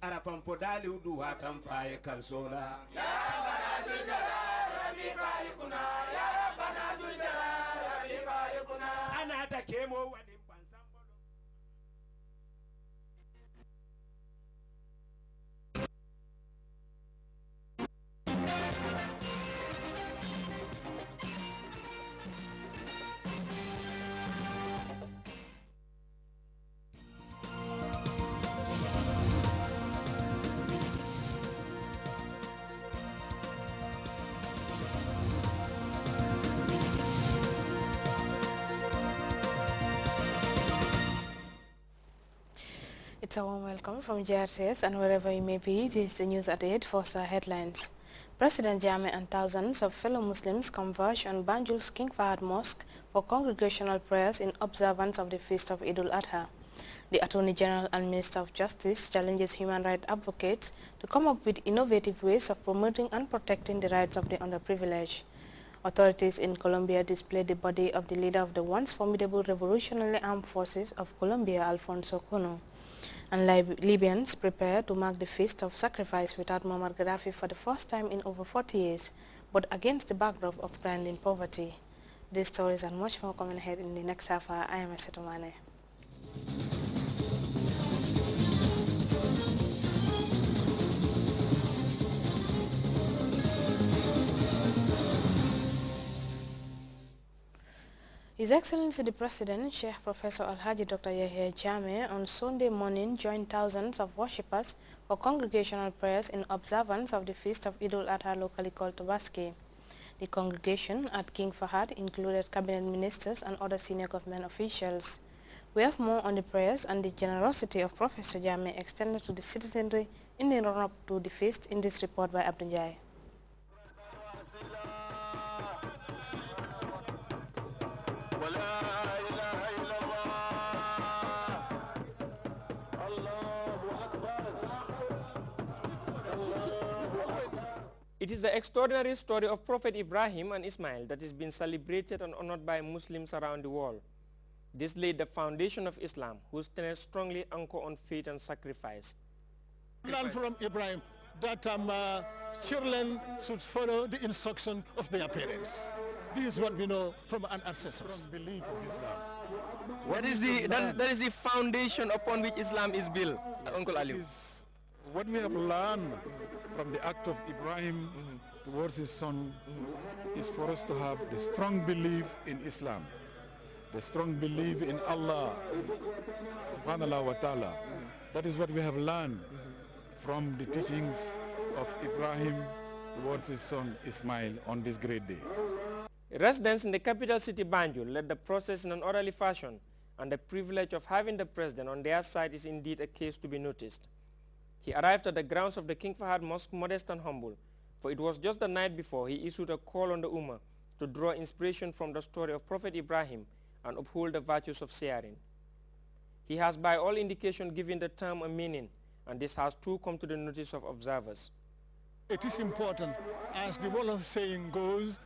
arafan fodali udu watan faye kalsola ya rabbana zul jalal rabbi khaliquna ya rabbana zul jalal rabbi khaliquna ana ta kemo wani pansan bolo. It's a warm welcome from Grts, and wherever you may be, this is the news at 8 4-star headlines. President Jammeh and thousands of fellow Muslims converge on Banjul's King Fahad Mosque for congregational prayers in observance of the feast of Eid al-Adha. The Attorney General and Minister of Justice challenges human rights advocates to come up with innovative ways of promoting and protecting the rights of the underprivileged. Authorities in Colombia displayed the body of the leader of the once formidable revolutionary armed forces of Colombia, Alfonso Cono. And Libyans prepare to mark the feast of sacrifice without Muammar Gaddafi for the first time in over 40 years, but against the backdrop of grinding poverty. These stories and much more coming ahead in the next half hour. I am Asetomane. His Excellency the President, Sheikh Professor Alhaji Dr. Yahya Jammeh, on Sunday morning joined thousands of worshippers for congregational prayers in observance of the feast of Eid al-Adha, locally called Tobaski. The congregation at King Fahad included cabinet ministers and other senior government officials. We have more on the prayers and the generosity of Professor Jammeh extended to the citizenry in the run-up to the feast in this report by Abdunjai. It is the extraordinary story of Prophet Ibrahim and Ismail that is being celebrated and honored by Muslims around the world. This laid the foundation of Islam, whose tenets strongly anchor on faith and sacrifice. Learn from Ibrahim that children should follow the instruction of their parents. This is what we know from our ancestors. Belief of Islam. What is that is the foundation upon which Islam is built, Uncle Ali? What we have learned from the act of Ibrahim towards his son is for us to have the strong belief in Islam, the strong belief in Allah subhanahu wa ta'ala. That is what we have learned from the teachings of Ibrahim towards his son Ismail on this great day. Residents in the capital city Banjul led the process in an orderly fashion, and the privilege of having the president on their side is indeed a case to be noticed. He arrived at the grounds of the King Fahad Mosque modest and humble, for it was just the night before he issued a call on the Ummah to draw inspiration from the story of Prophet Ibrahim and uphold the virtues of sharing. He has by all indication given the term a meaning, and this has too come to the notice of observers. It is important, as the wall of saying goes,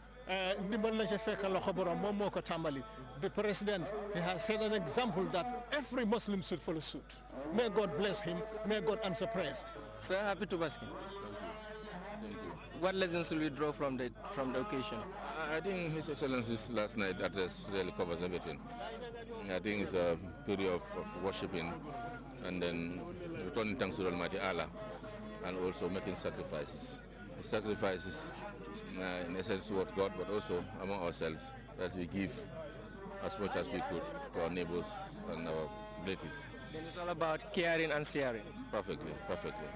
the president, he has set an example that every Muslim should follow suit. May God bless him. May God answer prayers. Sir, happy to Baski. What lessons will we draw from the occasion? I think His Excellency's last night address really covers everything. I think it's a period of worshiping and then returning thanks to Almighty Allah and also making sacrifices. Sacrifices in essence towards God, but also among ourselves, that we give as much as we could to our neighbors and our relatives. Then it's all about caring and sharing. Perfectly, perfectly.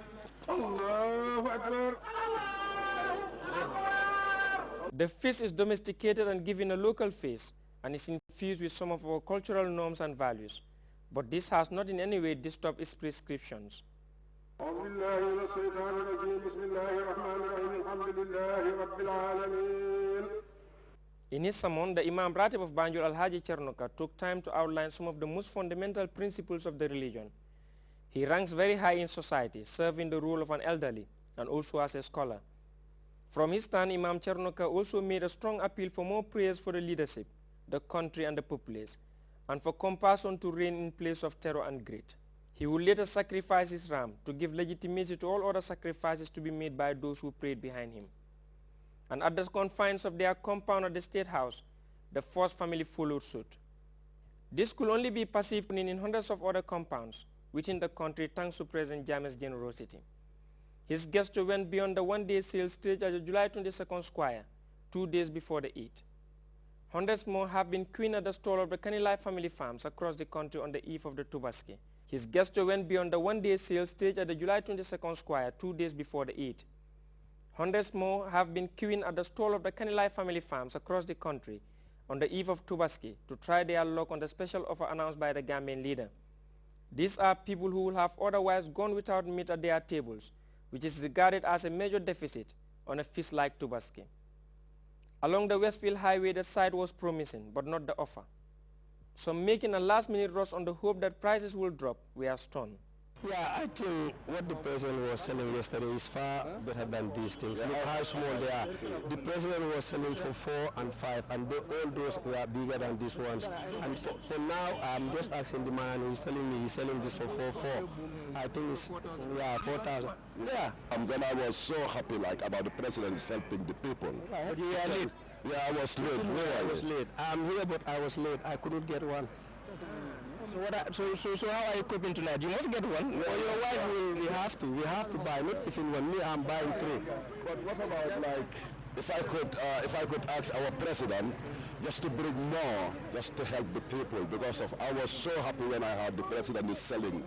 The feast is domesticated and given a local face, and is infused with some of our cultural norms and values. But this has not in any way disturbed its prescriptions. In his sermon, the Imam Ratib of Banjul Alhaji Chernoka took time to outline some of the most fundamental principles of the religion. He ranks very high in society, serving the role of an elderly and also as a scholar. From his stand, Imam Chernoka also made a strong appeal for more prayers for the leadership, the country and the populace, and for compassion to reign in place of terror and greed. He would later sacrifice his ram to give legitimacy to all other sacrifices to be made by those who prayed behind him. And at the confines of their compound at the State House, the first family followed suit. This could only be perceived in hundreds of other compounds within the country thanks to President Jammeh's generosity. His gesture went beyond the one-day sale stage at the July 22nd Square, 2 days before the Eid. Hundreds more have been queuing at the stall of the Kanilai family farms across the country on the eve of the Tubaski. His gesture went beyond the one-day sale stage at the July 22nd Square, 2 days before the Eid. Hundreds more have been queuing at the stall of the Kanilai family farms across the country on the eve of Tubaski to try their luck on the special offer announced by the Gambian leader. These are people who will have otherwise gone without meat at their tables, which is regarded as a major deficit on a feast like Tubaski. Along the Westfield Highway, the site was promising, but not the offer. Some making a last-minute rush on the hope that prices will drop were stunned. Yeah, I think what the president was selling yesterday is far better than these things. Look how small they are. The president was selling for 4 and 5, and all those were bigger than these ones. And for now, I'm just asking the man, and he's telling me he's selling this for 4. I think it's, yeah, 4,000. Yeah. Then I was so happy about the president helping the people. But you were late. Yeah, I was late. I was late. I'm here, but I was late. I couldn't get one. So how are you coping tonight? You must get one. Or your wife will. We have to buy. Not even one. Me, I'm buying 3. But what about if I could ask our president just to bring more, just to help the people, because I was so happy when I heard the president is selling.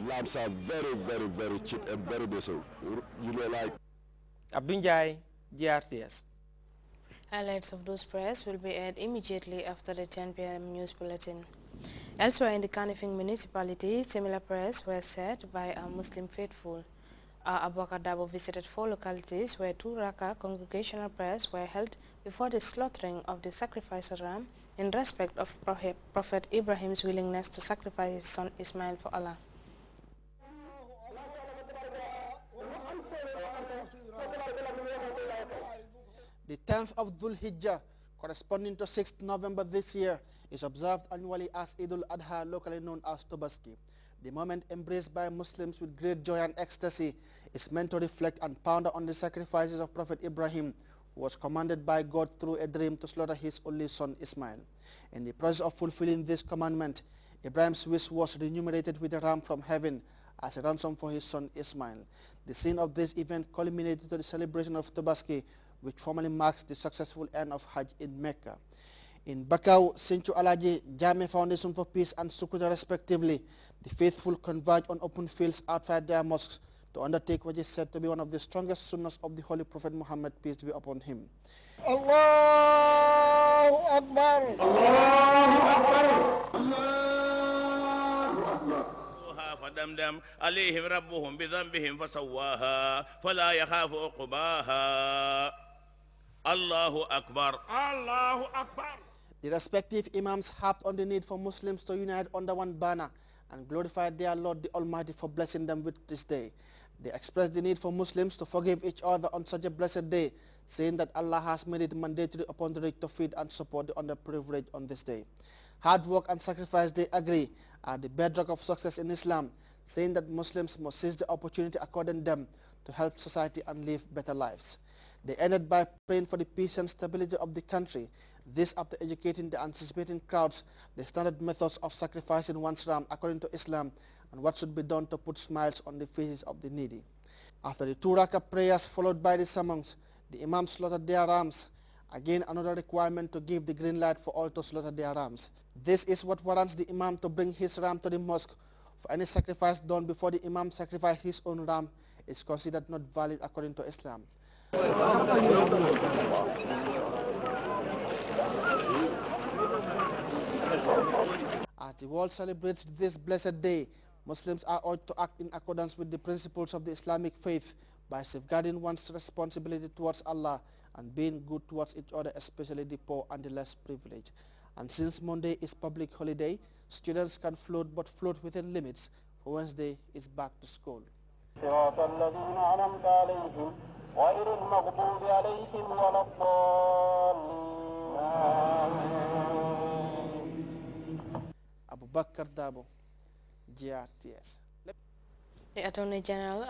Lambs are very, very, very cheap and very decent. You know, like. Abdunjai, GRTS. Highlights of those prayers will be aired immediately after the 10 p.m. news bulletin. Elsewhere in the Kanifing municipality, similar prayers were said by our Muslim faithful. Abubakar Dabo visited 4 localities where 2 Raka congregational prayers were held before the slaughtering of the sacrifice ram in respect of Prophet Ibrahim's willingness to sacrifice his son Ismail for Allah. The 10th of Dhul Hijjah, corresponding to 6th November this year, is observed annually as Eid al-Adha, locally known as Tobaski. The moment embraced by Muslims with great joy and ecstasy is meant to reflect and ponder on the sacrifices of Prophet Ibrahim, who was commanded by God through a dream to slaughter his only son Ismail. In the process of fulfilling this commandment, Ibrahim's wish was remunerated with a ram from heaven as a ransom for his son Ismail. The scene of this event culminated to the celebration of Tobaski, which formally marks the successful end of Hajj in Mecca. In Bakau, Senchu Alaji, Jammeh Foundation for Peace and Sukuta respectively, the faithful converge on open fields outside their mosques to undertake what is said to be one of the strongest sunnahs of the Holy Prophet Muhammad, peace be upon him. Allahu Akbar! Allahu Akbar! فدمدم عليهم ربهم بذنبهم فسواها فلا يخاف عقباها الله أكبر الله أكبر. The respective imams harped on the need for Muslims to unite under one banner and glorify their Lord the Almighty for blessing them with this day. They expressed the need for Muslims to forgive each other on such a blessed day, saying that Allah has made it mandatory upon the rich to feed and support the underprivileged on this day. Hard work and sacrifice, they agree, are the bedrock of success in Islam, saying that Muslims must seize the opportunity accorded them to help society and live better lives. They ended by praying for the peace and stability of the country, this after educating the anticipating crowds the standard methods of sacrificing one's ram according to Islam and what should be done to put smiles on the faces of the needy. After the 2 Raka prayers followed by the sermons, the imams slaughtered their rams, again another requirement to give the green light for all to slaughter their rams. This is what warrants the imam to bring his ram to the mosque. For any sacrifice done before the imam sacrifice his own ram is considered not valid according to Islam. As the world celebrates this blessed day, Muslims are urged to act in accordance with the principles of the Islamic faith by safeguarding one's responsibility towards Allah and being good towards each other, especially the poor and the less privileged. And since Monday is public holiday, students can float, but float within limits, for Wednesday is back to school. Abubakar Dabo, GRTS. The Attorney General